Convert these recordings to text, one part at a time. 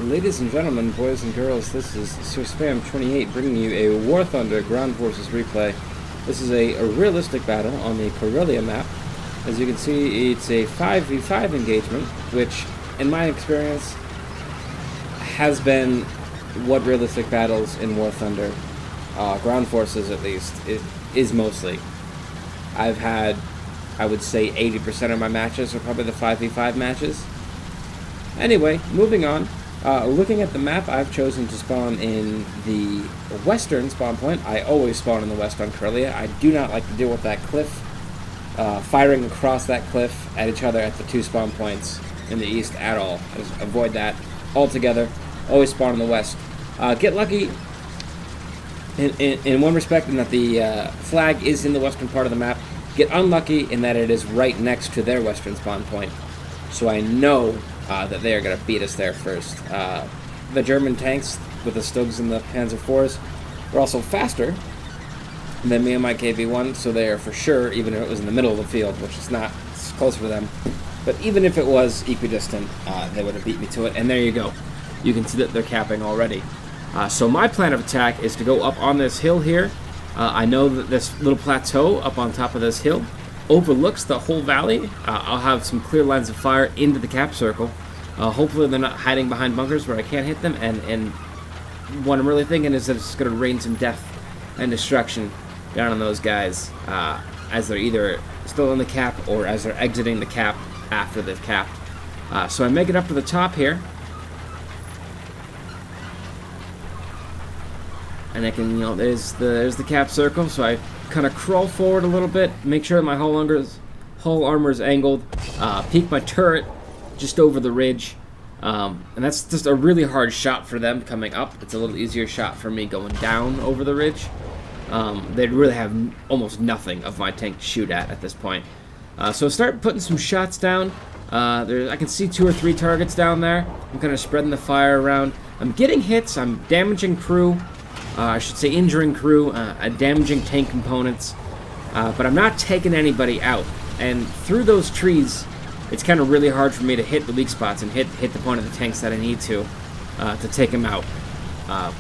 Ladies and gentlemen, boys and girls, this is Sir Spam 28 bringing you a War Thunder Ground Forces replay. This is a realistic battle on the Corellia map. As you can see, it's a 5v5 engagement, which, in my experience, has been what realistic battles in War Thunder, Ground Forces at least, is mostly. I've had, I would say, 80% of my matches are probably the 5v5 matches. Anyway, moving on. Looking at the map, I've chosen to spawn in the western spawn point. I always spawn in the west on Corellia. I do not like to deal with that cliff, firing across that cliff at each other at the two spawn points in the east at all. I just avoid that altogether. Always spawn in the west. Get lucky in one respect in that the flag is in the western part of the map. Get unlucky in that it is right next to their western spawn point. So I know that they are going to beat us there first. The German tanks with the Stugs and the Panzer IVs are also faster than me and my KV-1, so they are for sure, even if it was in the middle of the field, which is not, it's closer to them. But even if it was equidistant, they would have beat me to it. And there you go. You can see that they're capping already. So my plan of attack is to go up on this hill here. I know that this little plateau up on top of this hill overlooks the whole valley. I'll have some clear lines of fire into the cap circle. Hopefully they're not hiding behind bunkers where I can't hit them, and what I'm really thinking is that it's going to rain some death and destruction down on those guys as they're either still in the cap or as they're exiting the cap after they've capped. So I make it up to the top here, and I can, you know, there's the cap circle, so I kind of crawl forward a little bit, make sure that my hull armor is angled, peek my turret just over the ridge, and that's just a really hard shot for them coming up. It's a little easier shot for me going down over the ridge. They'd really have almost nothing of my tank to shoot at this point. So start putting some shots down. I can see 2 or 3 targets down there. I'm kind of spreading the fire around. I'm getting hits, I'm damaging crew. I should say injuring crew, damaging tank components, but I'm not taking anybody out. And through those trees, it's kind of really hard for me to hit the weak spots and hit the point of the tanks that I need to take them out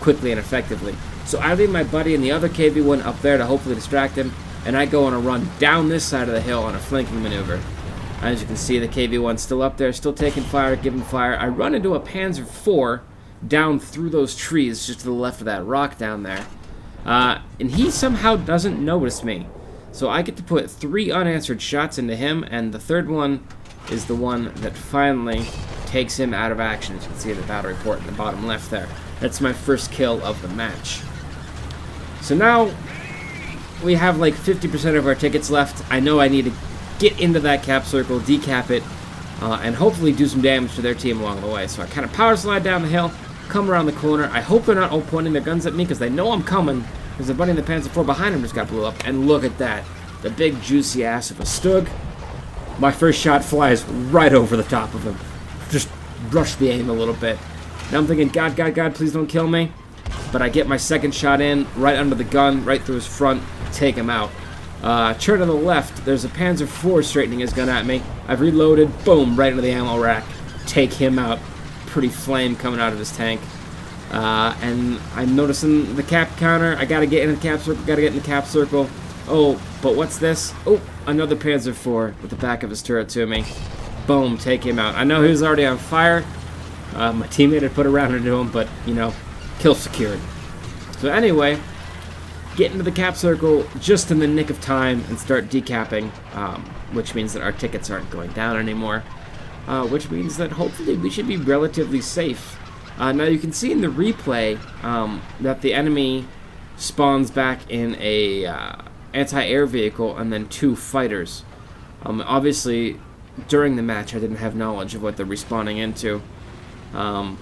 quickly and effectively. So I leave my buddy and the other KV-1 up there to hopefully distract him, and I go on a run down this side of the hill on a flanking maneuver. As you can see, the KV-1's still up there, still taking fire, giving fire. I run into a Panzer IV down through those trees just to the left of that rock down there, and he somehow doesn't notice me, so I get to put 3 unanswered shots into him, and the third one is the one that finally takes him out of action. As you can see the battle report in the bottom left there. That's my first kill of the match. So now we have like 50% of our tickets left. I know I need to get into that cap circle, decap it, and hopefully do some damage to their team along the way. So I kind of power slide down the hill, come around the corner. I hope they're not all pointing their guns at me because they know I'm coming. There's a buddy in the Panzer IV behind him just got blew up. And look at that. The big juicy ass of a Stug. My first shot flies right over the top of him. Just rush the aim a little bit. Now I'm thinking, God, God, God, please don't kill me. But I get my second shot in, right under the gun, right through his front, take him out. Turn to the left, there's a Panzer IV straightening his gun at me. I've reloaded, boom, right into the ammo rack. Take him out. Pretty flame coming out of his tank. And I'm noticing the cap counter. I gotta get in the cap circle, gotta get in the cap circle. Oh, but what's this? Oh, another Panzer IV with the back of his turret to me. Boom, take him out. I know he was already on fire. My teammate had put a round into him, but, you know, kill secured. So anyway, get into the cap circle just in the nick of time and start decapping, which means that our tickets aren't going down anymore, which means that hopefully we should be relatively safe. Now you can see in the replay that the enemy spawns back in a anti-air vehicle and then 2 fighters. Obviously, during the match I didn't have knowledge of what they're respawning into. You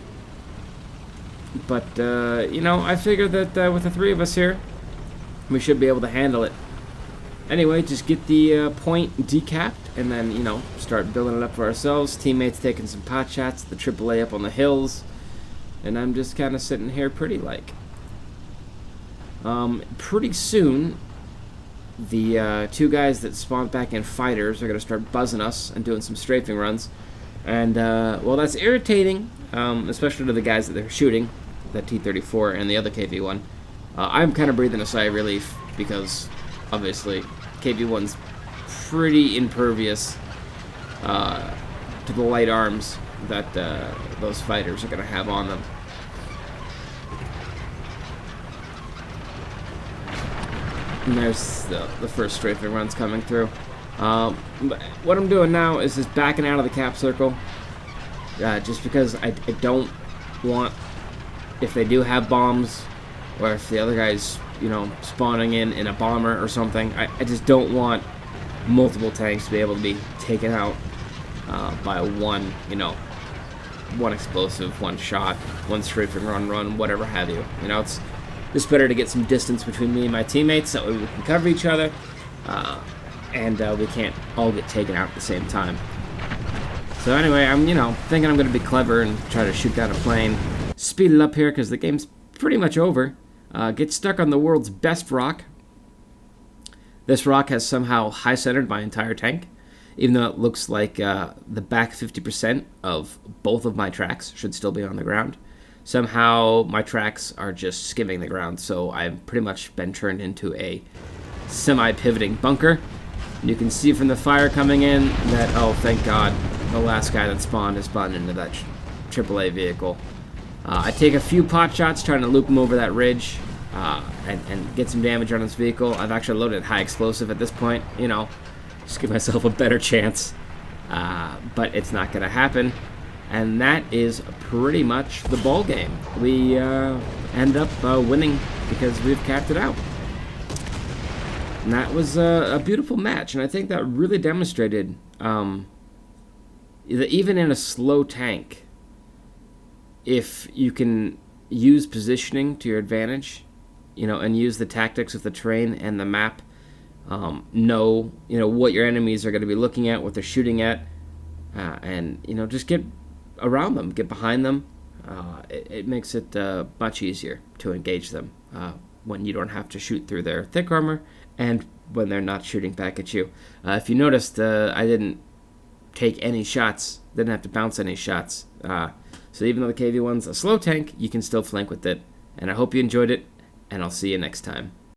know, I figured that with the 3 of us here, we should be able to handle it. Anyway, just get the point decapped, and then, you know, start building it up for ourselves. Teammates taking some pot shots, the AAA up on the hills, and I'm just kind of sitting here pretty like. Pretty soon, the 2 guys that spawned back in fighters are going to start buzzing us and doing some strafing runs. And, well, that's irritating, especially to the guys that they're shooting, the T-34 and the other KV-1. I'm kind of breathing a sigh of relief because, obviously, KV-1's pretty impervious to the light arms that those fighters are going to have on them. And there's the first strafing runs coming through. What I'm doing now is just backing out of the cap circle, just because I don't want, if they do have bombs, or if the other guy's, you know, spawning in a bomber or something, I just don't want multiple tanks to be able to be taken out by one, you know, one explosive, one shot, one strafing run, whatever have you. You know, it's just better to get some distance between me and my teammates, that way we can cover each other, and we can't all get taken out at the same time. So anyway, I'm, you know, thinking I'm going to be clever and try to shoot down a plane, speed it up here because the game's pretty much over. Get stuck on the world's best rock. This rock has somehow high-centered my entire tank, even though it looks like the back 50% of both of my tracks should still be on the ground. Somehow my tracks are just skimming the ground, so I've pretty much been turned into a semi-pivoting bunker. And you can see from the fire coming in that, oh, thank God, the last guy that spawned has spawned into that AAA vehicle. I take a few pot shots trying to loop him over that ridge and get some damage on his vehicle. I've actually loaded high explosive at this point, you know, just give myself a better chance. But it's not going to happen. And that is pretty much the ball game. We end up winning because we've capped it out. And that was a beautiful match, and I think that really demonstrated that even in a slow tank, if you can use positioning to your advantage, you know, and use the tactics of the terrain and the map, know, you know, what your enemies are going to be looking at, what they're shooting at, and, you know, just get around them, get behind them. It makes it much easier to engage them when you don't have to shoot through their thick armor and when they're not shooting back at you. If you noticed, I didn't take any shots, didn't have to bounce any shots. So even though the KV-1's a slow tank, you can still flank with it. And I hope you enjoyed it, and I'll see you next time.